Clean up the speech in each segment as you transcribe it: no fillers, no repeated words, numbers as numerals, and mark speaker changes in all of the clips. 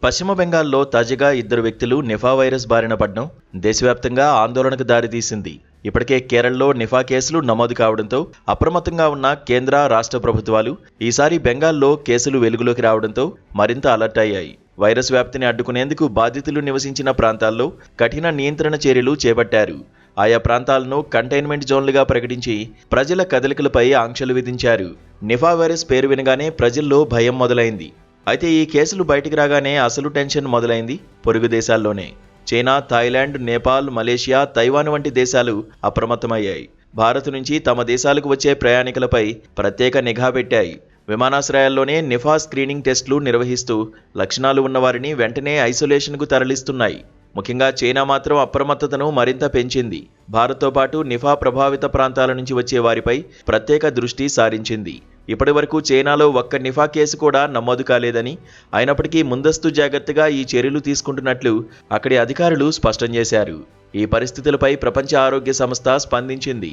Speaker 1: పశ్చిమ బెంగాల్లో తాజాగా ఇద్దరు వ్యక్తులు నిఫా వైరస్ బారిన పడడం దేశవ్యాప్తంగా ఆందోళనకు దారితీసింది. ఇప్పటికే కేరళలో నిఫా కేసులు నమోదు కావడంతో అప్రమత్తంగా ఉన్న కేంద్ర, రాష్ట్ర ప్రభుత్వాలు ఈసారి బెంగాల్లో కేసులు వెలుగులోకి రావడంతో మరింత అలర్ట్ అయ్యాయి. వైరస్ వ్యాప్తిని అడ్డుకునేందుకు బాధితులు నివసించిన ప్రాంతాల్లో కఠిన నియంత్రణ చర్యలు చేపట్టారు. ఆయా ప్రాంతాలను కంటైన్మెంట్ జోన్లుగా ప్రకటించి ప్రజల కదలికలపై ఆంక్షలు విధించారు. నిఫా వైరస్ పేరు వినగానే ప్రజల్లో భయం మొదలైంది. అయితే ఈ కేసులు బయటికి రాగానే అసలు టెన్షన్ మొదలైంది పొరుగు దేశాల్లోనే. China, Thailand, Nepal, Malaysia, Taiwan వంటి దేశాలు అప్రమత్తమయ్యాయి. భారత్ నుంచి తమ దేశాలకు వచ్చే ప్రయాణికులపై ప్రత్యేక నిఘా పెట్టాయి. విమానాశ్రయాల్లోనే నిఫా స్క్రీనింగ్ టెస్టులు నిర్వహిస్తూ లక్షణాలు ఉన్నవారిని వెంటనే ఐసోలేషన్కు తరలిస్తున్నాయి. ముఖ్యంగా చైనా మాత్రం అప్రమత్తతను మరింత పెంచింది. భారత్తో పాటు నిఫా ప్రభావిత ప్రాంతాల నుంచి వచ్చే వారిపై ప్రత్యేక దృష్టి సారించింది. ఇప్పటి వరకు చైనాలో ఒక్క నిఫా కేసు కూడా నమోదు కాలేదని, అయినప్పటికీ ముందస్తు జాగ్రత్తగా ఈ చర్యలు తీసుకుంటున్నట్లు అక్కడి అధికారులు స్పష్టం చేశారు. ఈ పరిస్థితులపై ప్రపంచ ఆరోగ్య సంస్థ స్పందించింది.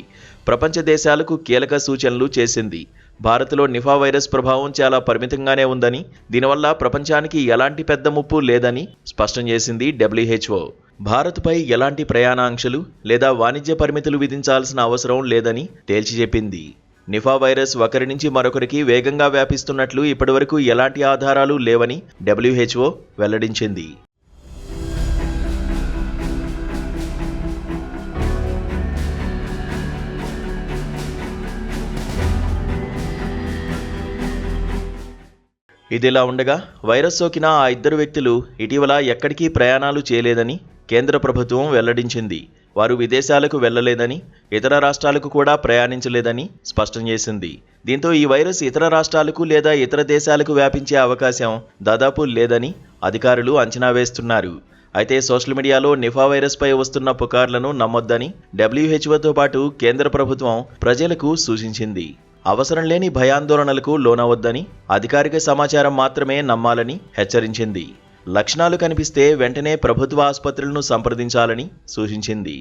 Speaker 1: ప్రపంచ దేశాలకు కీలక సూచనలు చేసింది. భారత్లో నిఫా వైరస్ ప్రభావం చాలా పరిమితంగానే ఉందని, దీనివల్ల ప్రపంచానికి ఎలాంటి పెద్ద ముప్పు లేదని స్పష్టం చేసింది WHO. భారత్పై ఎలాంటి ప్రయాణాంక్షలు లేదా వాణిజ్య పరిమితులు విధించాల్సిన అవసరం లేదని తేల్చి చెప్పింది. నిఫా వైరస్ ఒకరి నుంచి మరొకరికి వేగంగా వ్యాపిస్తున్నట్లు ఇప్పటివరకు ఎలాంటి ఆధారాలు లేవని WHO వెల్లడించింది. ఇదిలా ఉండగా వైరస్ సోకిన ఆ ఇద్దరు వ్యక్తులు ఇటీవల ఎక్కడికి ప్రయాణాలు చేయలేదని కేంద్ర ప్రభుత్వం వెల్లడించింది. వారు విదేశాలకు వెళ్లలేదని, ఇతర రాష్ట్రాలకు కూడా ప్రయాణించలేదని స్పష్టం చేసింది. దీంతో ఈ వైరస్ ఇతర రాష్ట్రాలకు లేదా ఇతర దేశాలకు వ్యాపించే అవకాశం దాదాపు లేదని అధికారులు అంచనా వేస్తున్నారు. అయితే సోషల్ మీడియాలో నిఫా వైరస్పై వస్తున్న పుకార్లను నమ్మొద్దని WHOతో పాటు కేంద్ర ప్రభుత్వం ప్రజలకు సూచించింది. అవసరం లేని భయాందోళనలకు లోనవద్దని, అధికారిక సమాచారం మాత్రమే నమ్మాలని హెచ్చరించింది. లక్షణాలు కనిపిస్తే వెంటనే ప్రభుత్వ ఆసుపత్రులను సంప్రదించాలని సూచించింది.